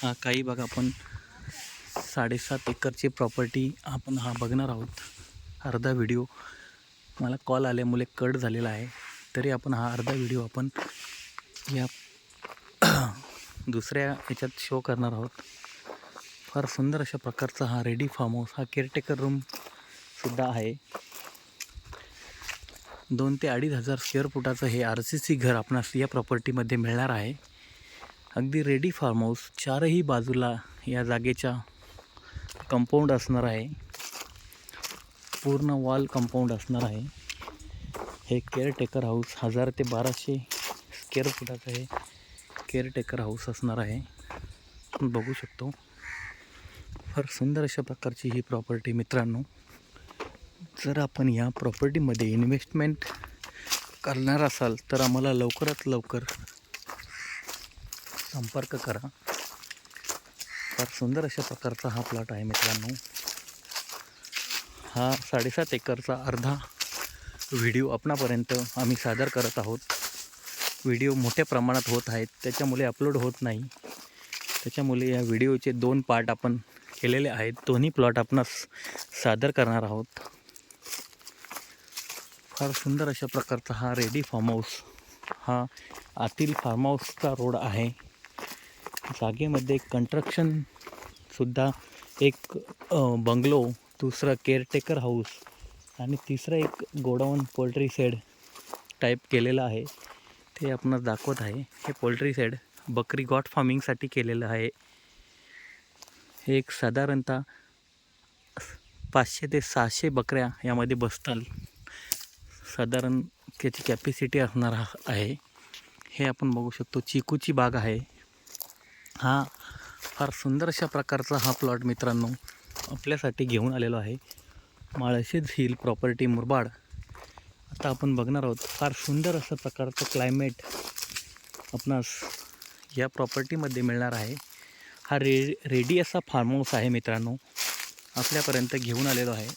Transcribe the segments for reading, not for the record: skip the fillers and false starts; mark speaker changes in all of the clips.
Speaker 1: हा काही बघा आपण 7.5 एकरची प्रॉपर्टी आपण बघणार आहोत. अर्धा व्हिडिओ मला कॉल आल्यामुळे कट झालेला आहे, तरी आपण अर्धा व्हिडिओ आपण या दुसऱ्या याच्यात शो करणार आहोत. फार सुंदर अशा प्रकारचा ready farm house, caretaker room सुद्धा आहे. 2 ते 2,500 स्क्वेअर फुटाचं हे RCC घर आपणास या प्रॉपर्टीमध्ये मिळणार आहे. अगदी रेडी फार्म हाऊस, चारही बाजूला या जागेच्या कंपाऊंड असणार आहे. पूर्ण वॉल कंपाऊंड असणार आहे. हे केअरटेकर हाऊस 1000 ते 1200 स्क्वेअर फुटाचं हे केअरटेकर हाऊस असणार आहे. आपण बघू शकतो. फार सुंदर अशा प्रकारची ही प्रॉपर्टी मित्रांनो. जर आपण या प्रॉपर्टीमध्ये इन्व्हेस्टमेंट करणार असाल तर आम्हाला लवकरात लवकर संपर्क करा. फार सुंदर अशा प्रकारचा हा प्लॉट आहे मित्रांनो. 7.5 एकरचा अर्धा व्हिडिओ आपणापर्यंत आम्ही सादर करत आहोत. व्हिडिओ मोठ्या प्रमाणात होत आहेत, त्याच्यामुळे अपलोड होत नाही. त्याच्यामुळे या व्हिडिओचे 2 पार्ट आपण केलेले आहेत. दोन्ही प्लॉट आपणास सादर करणार आहोत. फार सुंदर अशा प्रकारचा रेडी फार्म हाऊस. आतील फार्म हाऊसचा रोड आहे. जागेमध्ये कंस्ट्रक्शनसुद्धा एक बंगलो, दुसरं केअरटेकर हाऊस आणि तिसरं एक गोडाऊन पोल्ट्री शेड टाईप केलेलं आहे. ते आपणास दाखवत आहे. हे पोल्ट्री शेड बकरी गॉट फार्मिंगसाठी केलेलं आहे. हे एक साधारणतः 500 ते 600 बकऱ्या यामध्ये बसतील, साधारण त्याची कॅपॅसिटी असणार आहे. हे आपण बघू शकतो. चिकूची बाग आहे. फार सुंदर अशा प्रकारचा प्लॉट मित्रांनो आपल्यासाठी घेऊन आलेलो आहे. Malshej hill property Murbad. आता आपण बघणार आहोत. फार सुंदर अशा प्रकारचं क्लायमेट आपणास या प्रॉपर्टीमध्ये मिळणार आहे. रेडी असा फार्म हाऊस आहे मित्रांनो, आपल्यापर्यंत घेऊन आलेलो आहे.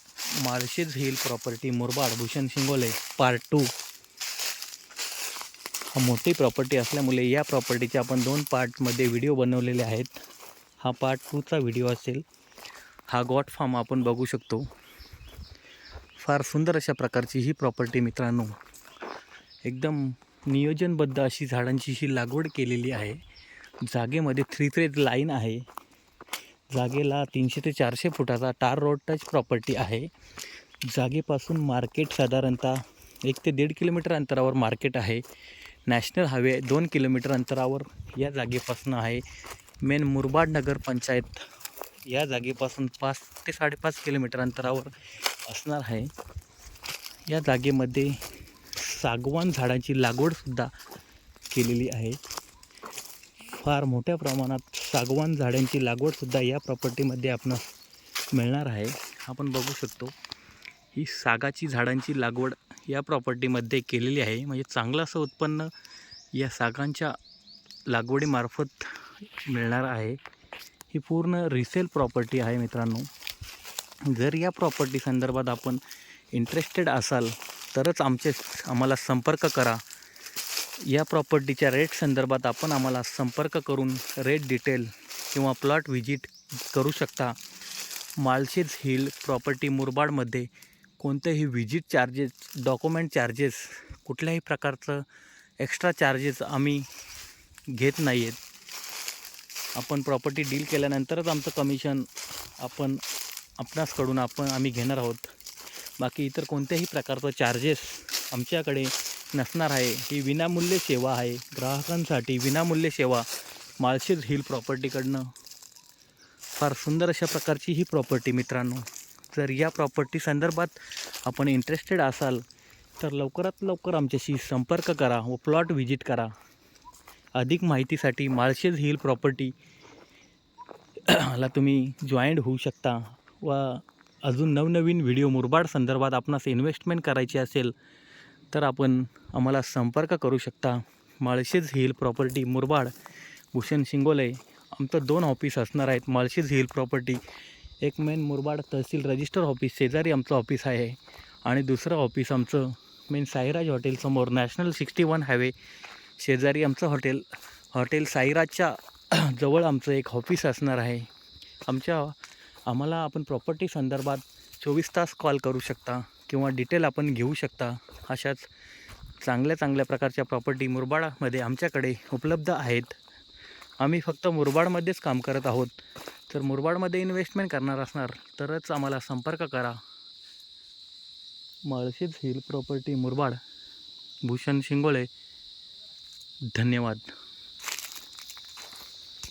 Speaker 1: Malshej hill property Murbad, Bhushan Shingole part 2. मोठी प्रॉपर्टी असल्यामुळे या प्रॉपर्टीचे आपण 2 पार्टमध्ये व्हिडिओ बनवलेले आहेत. पार्ट 2चा व्हिडिओ असेल. गॉट फार्म आपण बघू शकतो. फार सुंदर अशा प्रकारची ही प्रॉपर्टी मित्रांनो. एकदम नियोजनबद्ध अशी झाडांची ही लागवड केलेली आहे. जागेमध्ये 3 फेज लाईन आहे. जागेला 300 ते 400 फुटाचा टार रोड टच प्रॉपर्टी आहे. जागेपासून मार्केट साधारणतः 1 ते 1.5 किलोमीटर अंतरावर मार्केट आहे. नॅशनल हायवे 2 किलोमीटर अंतरावर या जागेपासून आहे. मेन मुरबाड नगर पंचायत या जागेपासून 5 ते 5.5 किलोमीटर अंतरावर असणार आहे. या जागेमध्ये सागवान झाडांची लागवडसुद्धा केलेली आहे. फार मोठ्या प्रमाणात सागवान झाडांची लागवडसुद्धा या प्रॉपर्टीमध्ये आपणास मिळणार आहे. आपण बघू शकतो. ही सागाची झाडांची लागवड या प्रॉपर्टीमध्ये केलेली आहे. म्हणजे चांगलं असं उत्पन्न या सागांच्या लागवडीमार्फत मिळणार आहे. ही पूर्ण रिसेल प्रॉपर्टी आहे मित्रांनो. जर या प्रॉपर्टी संदर्भात आपण इंटरेस्टेड असाल तरच आम्हाला संपर्क करा. या प्रॉपर्टीच्या रेट संदर्भात आपण आम्हाला संपर्क करून रेट डिटेल किंवा प्लॉट व्हिजिट करू शकता. माळशेज हिल प्रॉपर्टी मुरबाडमध्ये कोणतेही व्हिजिट चार्जेस, डॉक्युमेंट चार्जेस, कुठल्याही प्रकारचं एक्स्ट्रा चार्जेस आम्ही घेत नाही आहेत. आपण प्रॉपर्टी डील केल्यानंतरच आमचं कमिशन आपणासकडून आम्ही घेणार आहोत. बाकी इतर कोणत्याही प्रकारचं चार्जेस आमच्याकडे नसणार आहे. ही विनामूल्य सेवा आहे. ग्राहकांसाठी विनामूल्य सेवा माळशेज हिल प्रॉपर्टीकडनं. फार सुंदर अशा प्रकारची ही प्रॉपर्टी मित्रांनो. जर या प्रॉपर्टी संदर्भात आपण इंटरेस्टेड असाल तर लवकरात लवकर आमच्याशी संपर्क करा व प्लॉट व्हिजिट करा. अधिक माहितीसाठी माळशेज हिल प्रॉपर्टी ला तुम्ही जॉईंट होऊ शकता. व अजून नवनवीन व्हिडिओ मुरबाड संदर्भात आपणास इन्व्हेस्टमेंट करायची असेल तर आपण आम्हाला संपर्क करू शकता. Malshej hill property Murbad, Bhushan Shingole. आमचं 2 ऑफिस असणार आहेत. माळशेज हिल प्रॉपर्टी एक मेन मुरबाड तहसील रजिस्टर ऑफिस शेजारी आमचं ऑफिस आहे. आणि दुसरं ऑफिस आमचं मेन साईराज हॉटेलसमोर नॅशनल 61 हायवे शेजारी आमचं हॉटेल साईराजच्या जवळ आमचं एक ऑफिस असणार आहे. आम्हाला आपण प्रॉपर्टी संदर्भात 24 तास कॉल करू शकता किंवा डिटेल आपण घेऊ शकता. अशाच चांगल्या प्रकारच्या प्रॉपर्टी मुरबाडमध्ये आमच्याकडे उपलब्ध आहेत. आम्ही फक्त मुरबाडमध्येच काम करत आहोत. तर मुरबाडमध्ये इन्व्हेस्टमेंट करणार असणार तरच आम्हाला संपर्क करा. Malshej hill property Murbad. भूषण शिंगोळे. धन्यवाद.